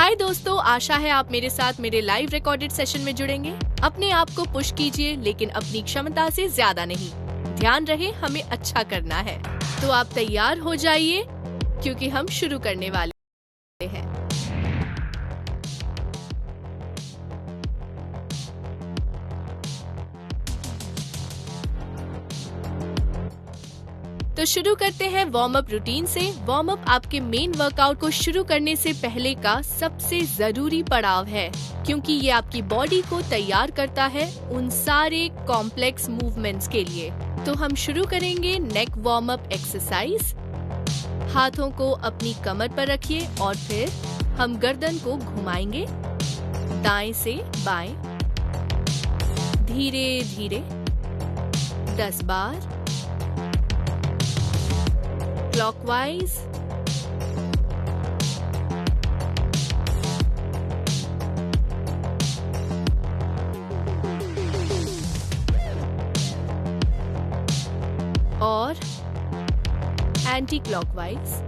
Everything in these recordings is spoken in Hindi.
हाय दोस्तों, आशा है आप मेरे साथ मेरे लाइव रिकॉर्डेड सेशन में जुड़ेंगे। अपने आप को पुश कीजिए, लेकिन अपनी क्षमता से ज्यादा नहीं। ध्यान रहे, हमें अच्छा करना है। तो आप तैयार हो जाइए, क्योंकि हम शुरू करने वाले हैं। तो शुरू करते हैं वार्म अप रूटीन से। वार्म अप आपके मेन वर्कआउट को शुरू करने से पहले का सबसे जरूरी पड़ाव है, क्योंकि ये आपकी बॉडी को तैयार करता है उन सारे कॉम्प्लेक्स मूवमेंट्स के लिए। तो हम शुरू करेंगे नेक वार्म अप एक्सरसाइज। हाथों को अपनी कमर पर रखिए और फिर हम गर्दन को घुमाएंगे दाएं से बाएं, धीरे धीरे 10 बार क्लॉकवाइज। और एंटी क्लॉकवाइज।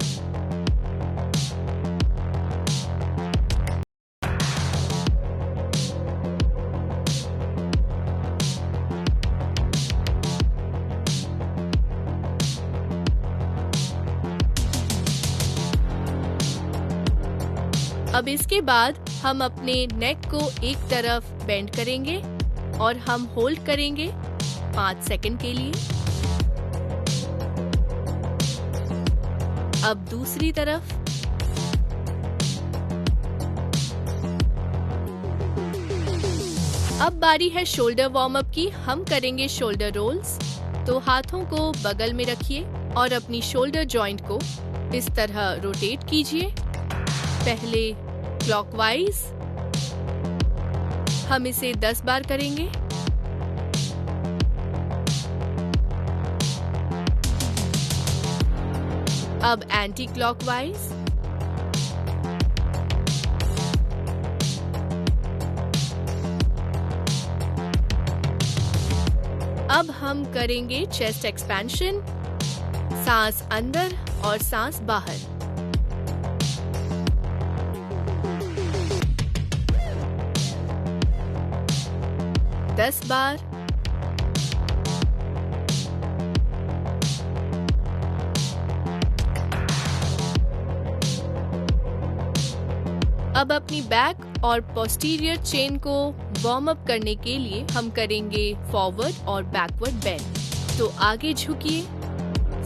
अब इसके बाद हम अपने नेक को एक तरफ बेंड करेंगे और हम होल्ड करेंगे 5 सेकंड के लिए। अब दूसरी तरफ। अब बारी है शोल्डर वार्म अप की। हम करेंगे शोल्डर रोल्स। तो हाथों को बगल में रखिए और अपनी शोल्डर जॉइंट को इस तरह रोटेट कीजिए। पहले क्लॉकवाइज, हम इसे 10 बार करेंगे। अब एंटी क्लॉकवाइज। अब हम करेंगे चेस्ट एक्सपेंशन, सांस अंदर और सांस बाहर। 10 बार। अब अपनी बैक और पोस्टीरियर चेन को वार्म अप करने के लिए हम करेंगे फॉरवर्ड और बैकवर्ड बेंड। तो आगे झुकिए,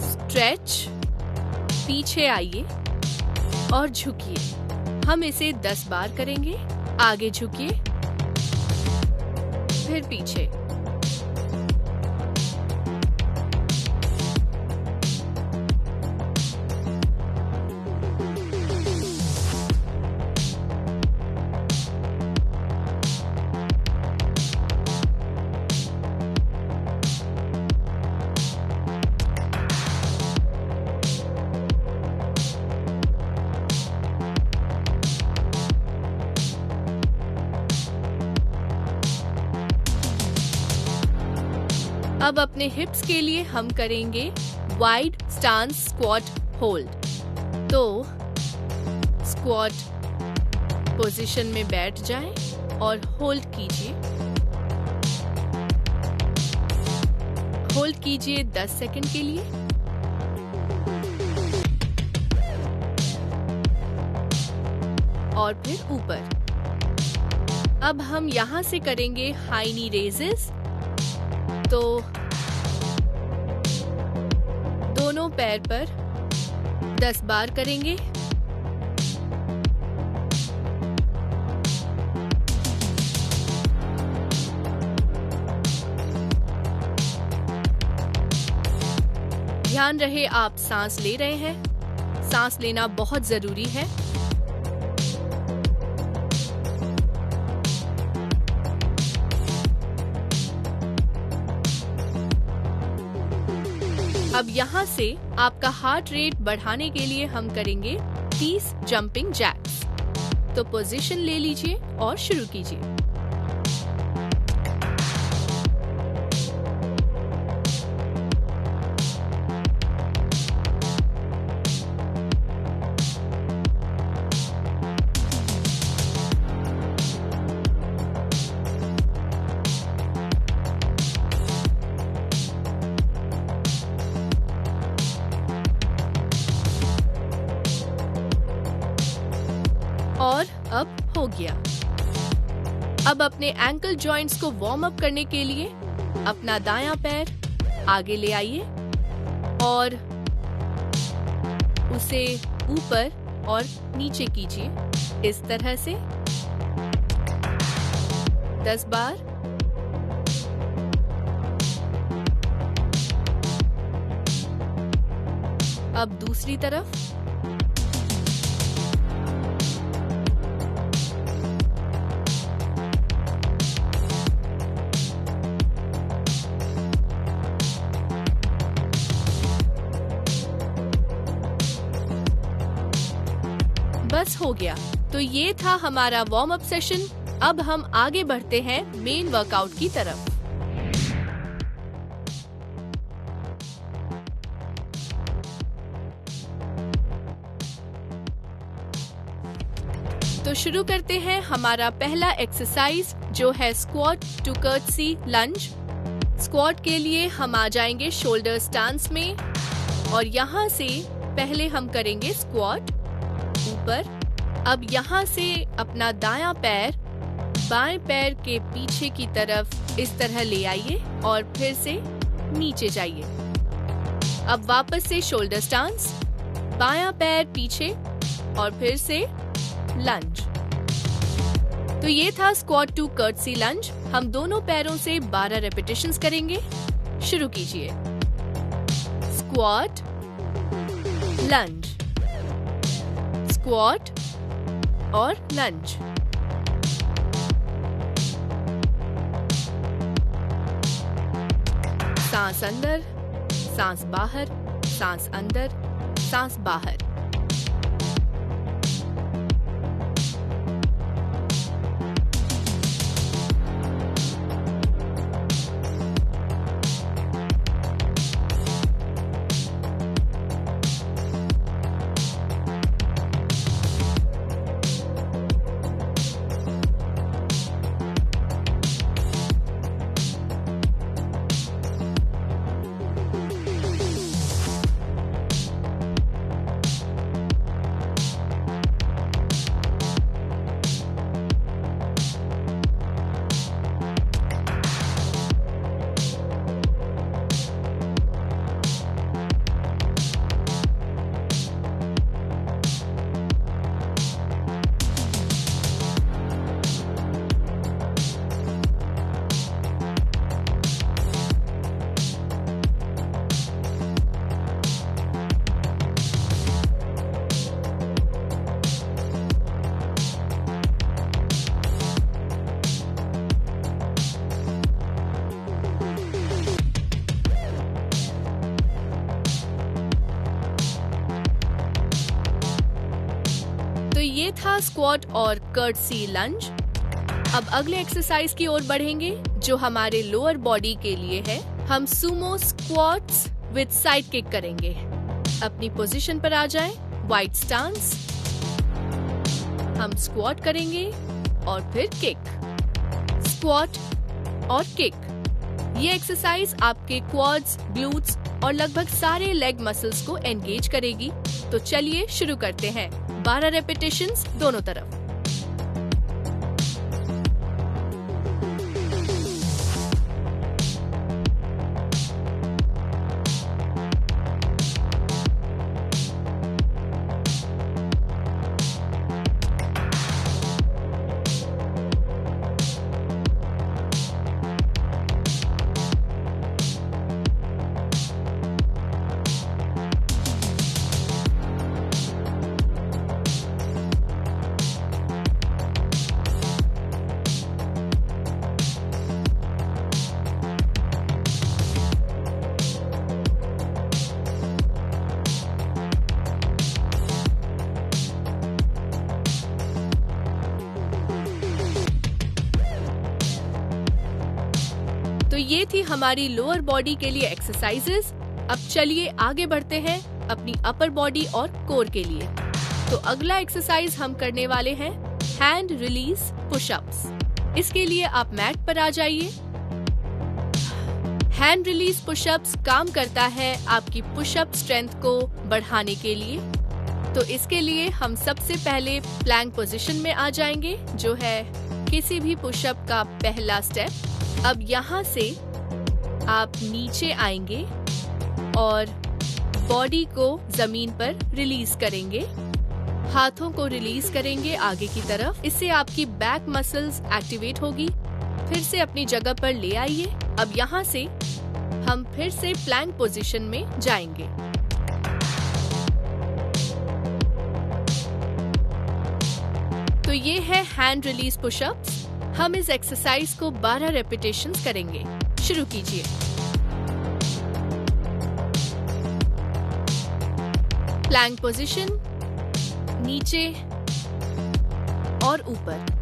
स्ट्रेच, पीछे आइए और झुकिए। हम इसे 10 बार करेंगे। आगे झुकिए, फिर पीछे। अब अपने हिप्स के लिए हम करेंगे वाइड स्टांस स्क्वाट होल्ड। तो स्क्वाट पोजीशन में बैठ जाएं और होल्ड कीजिए। होल्ड कीजिए 10 सेकंड के लिए। और फिर ऊपर। अब हम यहां से करेंगे हाई नी रेजेस। तो दोनों पैर पर 10 बार करेंगे। ध्यान रहे आप सांस ले रहे हैं। सांस लेना बहुत जरूरी है। अब यहाँ से आपका हार्ट रेट बढ़ाने के लिए हम करेंगे 30 जंपिंग जैक्स। तो पोजीशन ले लीजिए और शुरू कीजिए। और अब हो गया। अब अपने एंकल जॉइंट्स को वार्म अप करने के लिए अपना दायां पैर आगे ले आइए और उसे ऊपर और नीचे कीजिए इस तरह से 10 बार। अब दूसरी तरफ। बस हो गया। तो ये था हमारा वार्म अप सेशन। अब हम आगे बढ़ते हैं मेन वर्कआउट की तरफ। तो शुरू करते हैं हमारा पहला एक्सरसाइज जो है squat to curtsy lunge. Squat के लिए हम आ जाएंगे शोल्डर स्टांस में और यहाँ से पहले हम करेंगे स्क्वाट ऊपर। अब यहाँ से अपना दायां पैर बाएं पैर के पीछे की तरफ इस तरह ले आइए और फिर से नीचे जाइए। अब वापस से शोल्डर स्टांस, बायां पैर पीछे और फिर से लंज। तो ये था स्क्वाट टू कर्टसी लंज। हम दोनों पैरों से 12 रेपिटेशंस करेंगे। शुरू कीजिए। स्क्वाट, लंज, स्क्वाट और लंज। सांस अंदर, सांस बाहर, सांस अंदर, सांस बाहर। तो ये था स्क्वाट और कर्टसी लंज। अब अगले एक्सरसाइज की ओर बढ़ेंगे जो हमारे लोअर बॉडी के लिए है। हम Sumo squats with side kick करेंगे। अपनी पोजीशन पर आ जाएं, वाइड स्टांस। हम स्क्वाट करेंगे और फिर किक, स्क्वाट और किक। ये एक्सरसाइज आपके क्वाड्स, ग्लूट्स और लगभग सारे लेग मसल्स को एंगेज करेगी। तो चलिए शुरू करते हैं। 12 रेपिटेशंस दोनों तरफ। तो ये थी हमारी लोअर बॉडी के लिए एक्सरसाइजेस। अब चलिए आगे बढ़ते हैं अपनी अपर बॉडी और कोर के लिए। तो अगला एक्सरसाइज हम करने वाले हैं हैंड रिलीज पुशअप्स। इसके लिए आप मैट पर आ जाइए। हैंड रिलीज पुशअप्स काम करता है आपकी पुशअप स्ट्रेंथ को बढ़ाने के लिए। तो इसके लिए हम सबसे पहले प्लैंक पोजीशन में आ जाएंगे, जो है किसी भी पुशअप का पहला स्टेप। अब यहाँ से आप नीचे आएंगे और बॉडी को जमीन पर रिलीज करेंगे, हाथों को रिलीज करेंगे आगे की तरफ। इससे आपकी बैक मसल्स एक्टिवेट होगी। फिर से अपनी जगह पर ले आइए। अब यहाँ से हम फिर से प्लैंक पोजीशन में जाएंगे। तो ये है हैंड रिलीज पुशअप्स। हम इस एक्सरसाइज को 12 रेपिटेशंस करेंगे। शुरू कीजिए। प्लैंक पोजीशन, नीचे और ऊपर।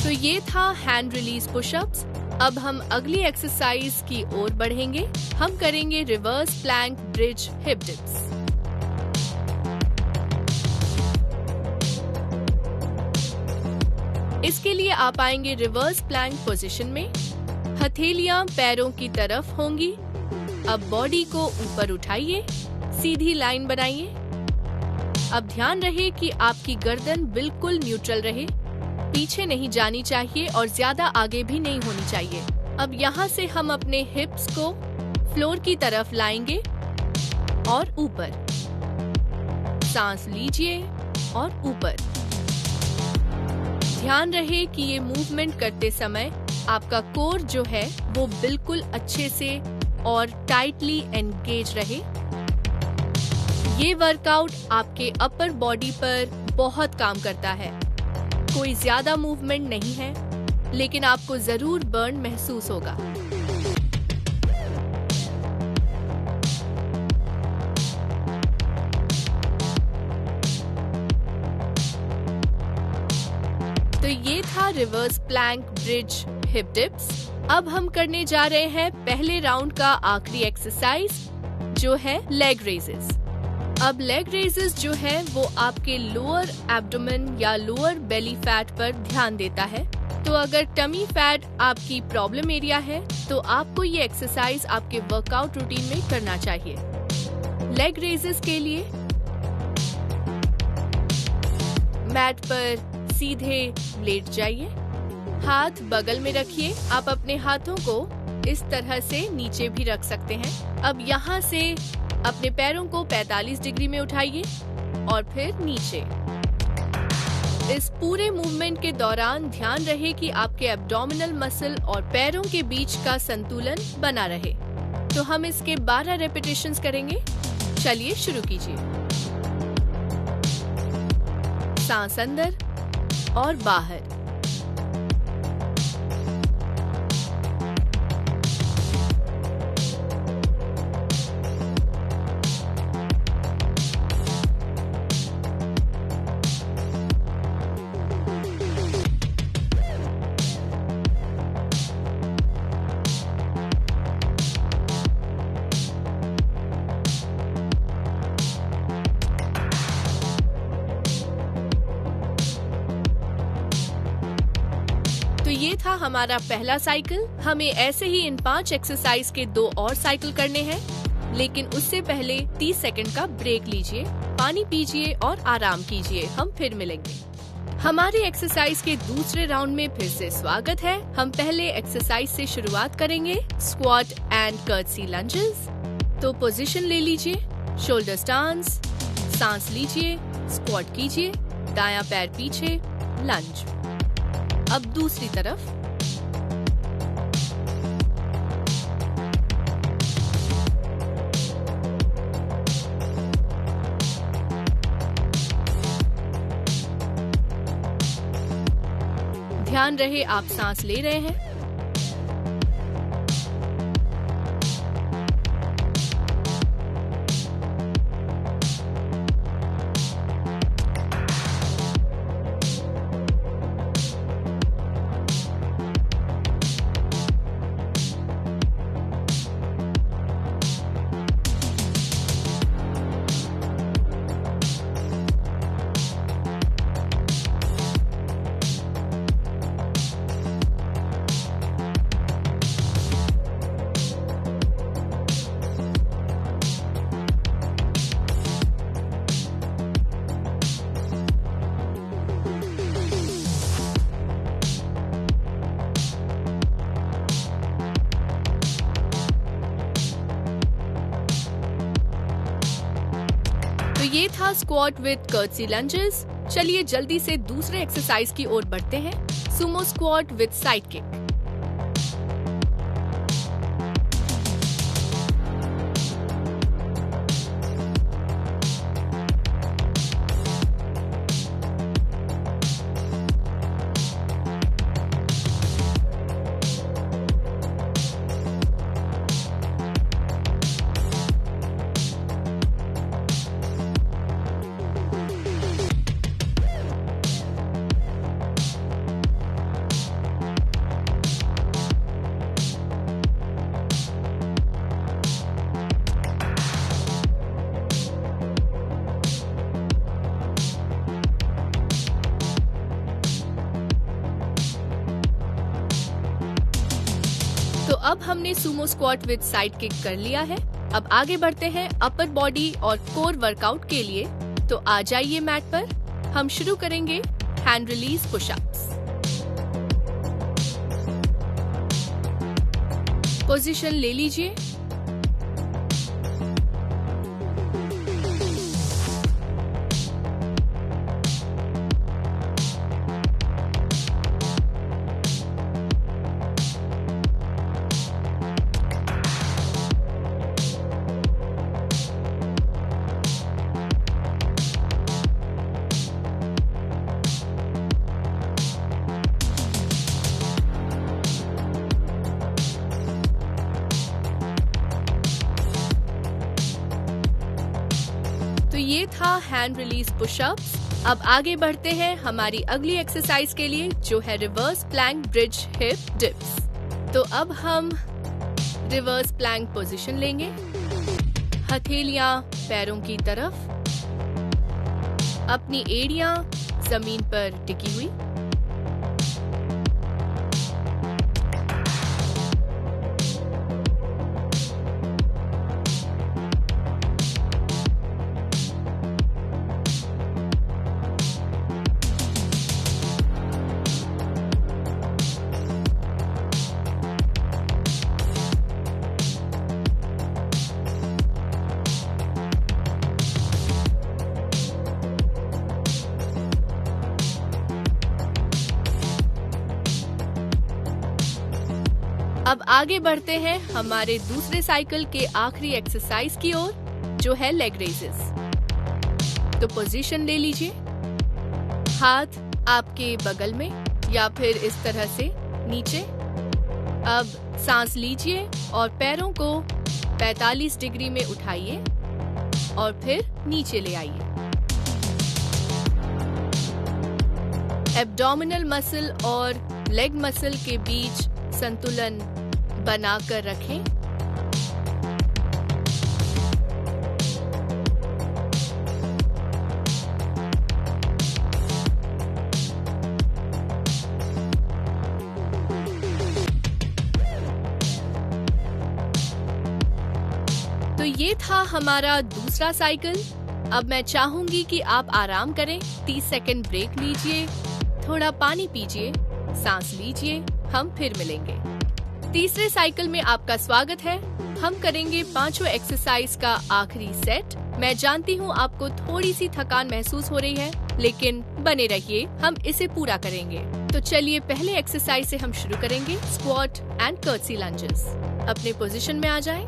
तो ये था हैंड रिलीज पुशअप्स। अब हम अगली एक्सरसाइज की ओर बढ़ेंगे। हम करेंगे reverse plank bridge hip dips. इसके लिए आप आएंगे रिवर्स प्लैंक पोजीशन में। हथेलियां पैरों की तरफ होंगी। अब बॉडी को ऊपर उठाइए, सीधी लाइन बनाइए। अब ध्यान रहे कि आपकी गर्दन बिल्कुल न्यूट्रल रहे, पीछे नहीं जानी चाहिए और ज्यादा आगे भी नहीं होनी चाहिए। अब यहाँ से हम अपने हिप्स को फ्लोर की तरफ लाएंगे और ऊपर। सांस लीजिए और ऊपर। ध्यान रहे कि ये मूवमेंट करते समय आपका कोर जो है वो बिल्कुल अच्छे से और टाइटली एंगेज रहे। ये वर्कआउट आपके अपर बॉडी पर बहुत काम करता है। कोई ज्यादा मूवमेंट नहीं है, लेकिन आपको जरूर बर्न महसूस होगा। तो ये था reverse plank bridge hip dips. अब हम करने जा रहे हैं पहले राउंड का आखिरी एक्सरसाइज, जो है लेग रेजेस। अब लेग रेजेस जो है वो आपके लोअर एब्डोमेन या लोअर बेली फैट पर ध्यान देता है। तो अगर टमी फैट आपकी प्रॉब्लम एरिया है तो आपको ये एक्सरसाइज आपके वर्कआउट रूटीन में करना चाहिए। लेग रेजेस के लिए मैट पर सीधे लेट जाइए, हाथ बगल में रखिए। आप अपने हाथों को इस तरह से नीचे भी रख सकते हैं। अब यहाँ से अपने पैरों को 45 डिग्री में उठाइए और फिर नीचे। इस पूरे मूवमेंट के दौरान ध्यान रहे कि आपके एब्डोमिनल मसल और पैरों के बीच का संतुलन बना रहे। तो हम इसके 12 रेपिटेशंस करेंगे। चलिए शुरू कीजिए। सांस अंदर और बाहर। ये था हमारा पहला साइकिल। हमें ऐसे ही इन 5 एक्सरसाइज के 2 और साइकिल करने हैं, लेकिन उससे पहले 30 सेकंड का ब्रेक लीजिए, पानी पीजिए और आराम कीजिए। हम फिर मिलेंगे। हमारे एक्सरसाइज के दूसरे राउंड में फिर से स्वागत है। हम पहले एक्सरसाइज से शुरुआत करेंगे, स्क्वाट एंड कर्टसी लंजेस। तो पोजीशन ले लीजिए, शोल्डर स्टांस, सांस लीजिए, स्क्वाट कीजिए, दायां पैर पीछे, लंज। अब दूसरी तरफ। ध्यान रहे आप सांस ले रहे हैं। तो ये था स्क्वाट विद कर्टसी लंजेस। चलिए जल्दी से दूसरे एक्सरसाइज की ओर बढ़ते हैं, Sumo squat with side kick. तो अब हमने Sumo squat with side kick कर लिया है। अब आगे बढ़ते हैं अपर बॉडी और कोर वर्कआउट के लिए। तो आ जाइए मैट पर, हम शुरू करेंगे हैंड रिलीज पुशअप्स। पोजीशन ले लीजिए। तो ये था हैंड रिलीज पुशअप्स। अब आगे बढ़ते हैं हमारी अगली एक्सरसाइज के लिए, जो है reverse plank bridge hip dips. तो अब हम रिवर्स प्लैंक पोजीशन लेंगे, हथेलियां पैरों की तरफ, अपनी एड़ियां जमीन पर टिकी हुई। अब आगे बढ़ते हैं हमारे दूसरे साइकिल के आखिरी एक्सरसाइज की ओर, जो है लेग रेजेस। तो पोजीशन ले लीजिए, हाथ आपके बगल में या फिर इस तरह से नीचे। अब सांस लीजिए और पैरों को 45 डिग्री में उठाइए और फिर नीचे ले आइए। एब्डोमिनल मसल और लेग मसल के बीच संतुलन बनाकर रखें। तो ये था हमारा दूसरा साइकिल। अब मैं चाहूंगी कि आप आराम करें, 30 सेकंड ब्रेक लीजिए, थोड़ा पानी पीजिए, सांस लीजिए, हम फिर मिलेंगे। तीसरे साइकिल में आपका स्वागत है। हम करेंगे पांचों एक्सरसाइज का आखिरी सेट। मैं जानती हूँ आपको थोड़ी सी थकान महसूस हो रही है, लेकिन बने रहिए, हम इसे पूरा करेंगे। तो चलिए पहले एक्सरसाइज से हम शुरू करेंगे, स्क्वाट एंड कर्टसी लंजेस। अपने पोजीशन में आ जाएं।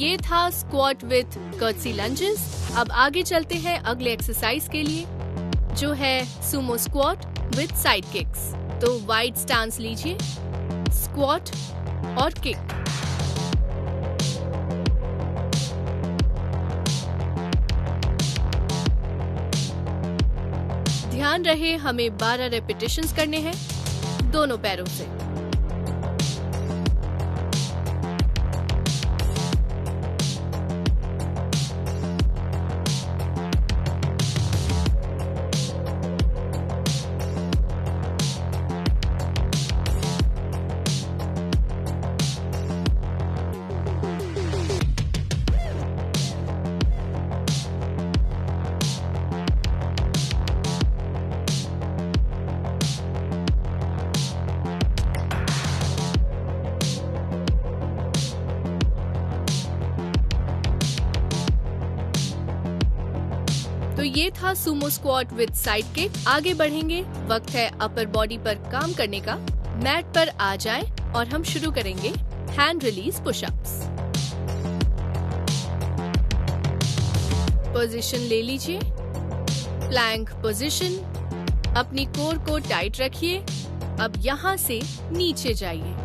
ये था स्क्वाट विथ कर्टसी लंजेस। अब आगे चलते हैं अगले एक्सरसाइज के लिए, जो है Sumo squat with side kicks. तो वाइड स्टांस लीजिए, स्क्वाट और किक। ध्यान रहे हमें 12 रेपिटेशंस करने हैं दोनों पैरों से। तो ये था Sumo squat with side kick. आगे बढ़ेंगे, वक्त है अपर बॉडी पर काम करने का। मैट पर आ जाएं और हम शुरू करेंगे हैंड रिलीज पुशअप्स। पोजीशन ले लीजिए, प्लैंक पोजीशन। अपनी कोर को टाइट रखिए। अब यहाँ से नीचे जाइए।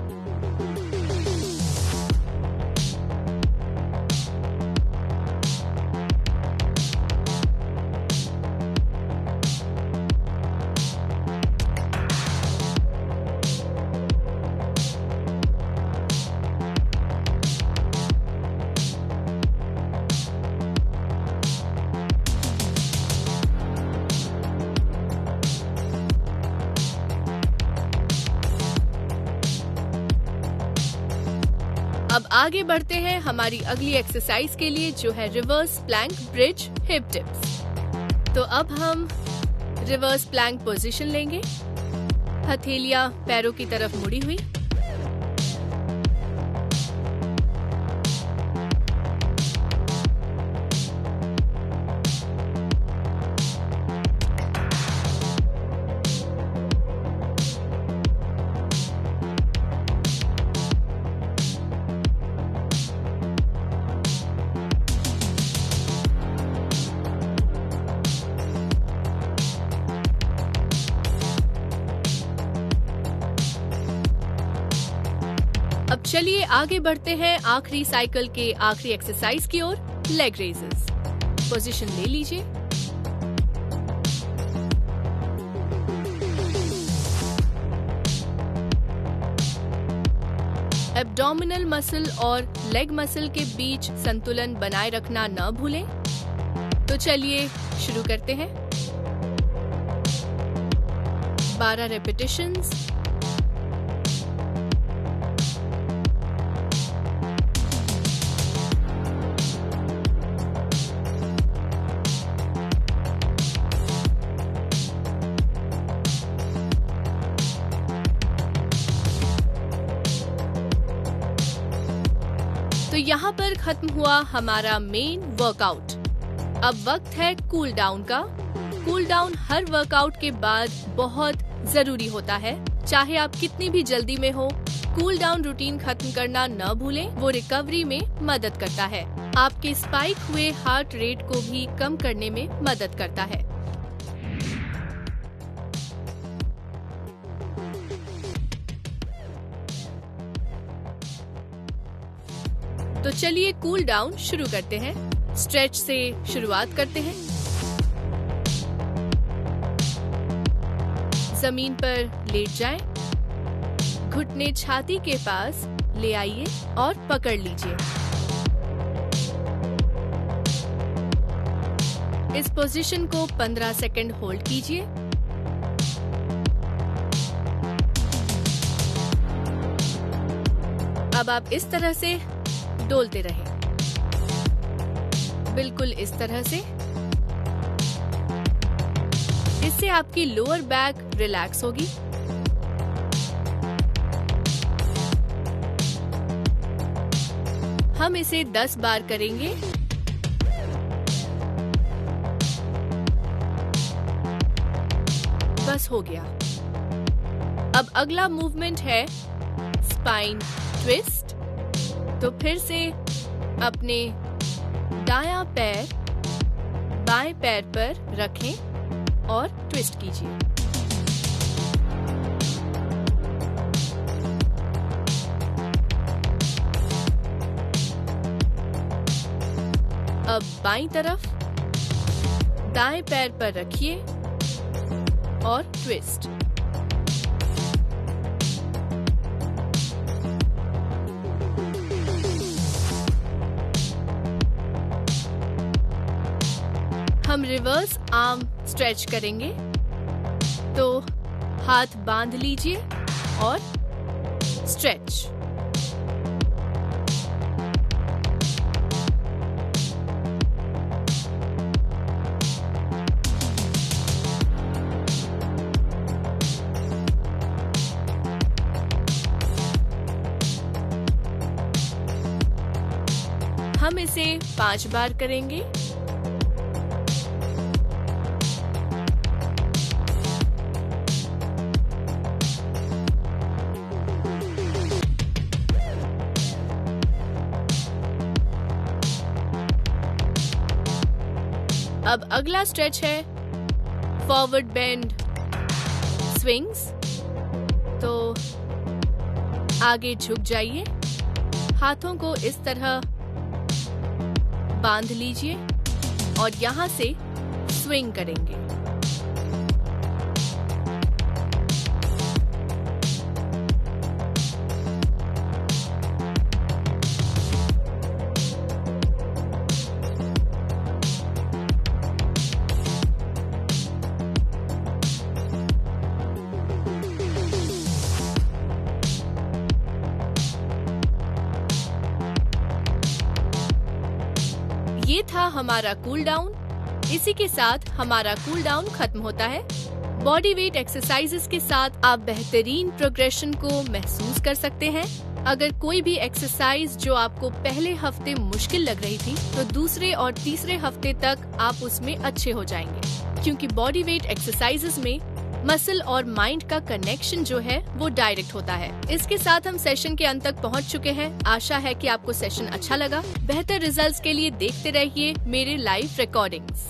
अब आगे बढ़ते हैं हमारी अगली एक्सरसाइज के लिए, जो है reverse plank bridge hip dips. तो अब हम रिवर्स प्लैंक पोजीशन लेंगे, हथेलियां पैरों की तरफ मुड़ी हुई। अब चलिए आगे बढ़ते हैं आखिरी साइकिल के आखिरी एक्सरसाइज की ओर, लेग रेजेस। पोजीशन ले लीजिए। एब्डोमिनल मसल और लेग मसल के बीच संतुलन बनाए रखना न भूलें। तो चलिए शुरू करते हैं। 12 रेपिटेशंस। तो यहाँ पर खत्म हुआ हमारा मेन वर्कआउट। अब वक्त है कूल डाउन का। कूल डाउन हर वर्कआउट के बाद बहुत जरूरी होता है। चाहे आप कितनी भी जल्दी में हो, कूल डाउन रूटीन खत्म करना न भूलें। वो रिकवरी में मदद करता है, आपके स्पाइक हुए हार्ट रेट को भी कम करने में मदद करता है। तो चलिए कूल डाउन शुरू करते हैं। स्ट्रेच से शुरुआत करते हैं। जमीन पर लेट जाएं, घुटने छाती के पास ले आइए और पकड़ लीजिए। इस पोजीशन को 15 सेकंड होल्ड कीजिए। अब आप इस तरह से डोलते रहें, बिल्कुल इस तरह से। इससे आपकी लोअर बैक रिलैक्स होगी। हम इसे 10 बार करेंगे। बस हो गया। अब अगला मूवमेंट है स्पाइन ट्विस्ट। तो फिर से अपने दायां पैर बाएं पैर पर रखें और ट्विस्ट कीजिए। अब बाईं तरफ दाएं पैर पर रखिए और ट्विस्ट। हम रिवर्स आर्म स्ट्रेच करेंगे, तो हाथ बांध लीजिए और स्ट्रेच। हम इसे 5 बार करेंगे। अब अगला स्ट्रेच है फॉरवर्ड बेंड स्विंग्स। तो आगे झुक जाइए, हाथों को इस तरह बांध लीजिए और यहाँ से स्विंग करेंगे। ये था हमारा कूल डाउन। इसी के साथ हमारा कूल डाउन खत्म होता है। बॉडी वेट एक्सरसाइजेस के साथ आप बेहतरीन प्रोग्रेशन को महसूस कर सकते हैं। अगर कोई भी एक्सरसाइज जो आपको पहले हफ्ते मुश्किल लग रही थी, तो दूसरे और तीसरे हफ्ते तक आप उसमें अच्छे हो जाएंगे, क्योंकि बॉडी वेट एक्सरसाइजेस में मसल और माइंड का कनेक्शन जो है वो डायरेक्ट होता है। इसके साथ हम सेशन के अंत तक पहुंच चुके हैं। आशा है कि आपको सेशन अच्छा लगा। बेहतर रिजल्ट्स के लिए देखते रहिए मेरे लाइव रिकॉर्डिंग्स।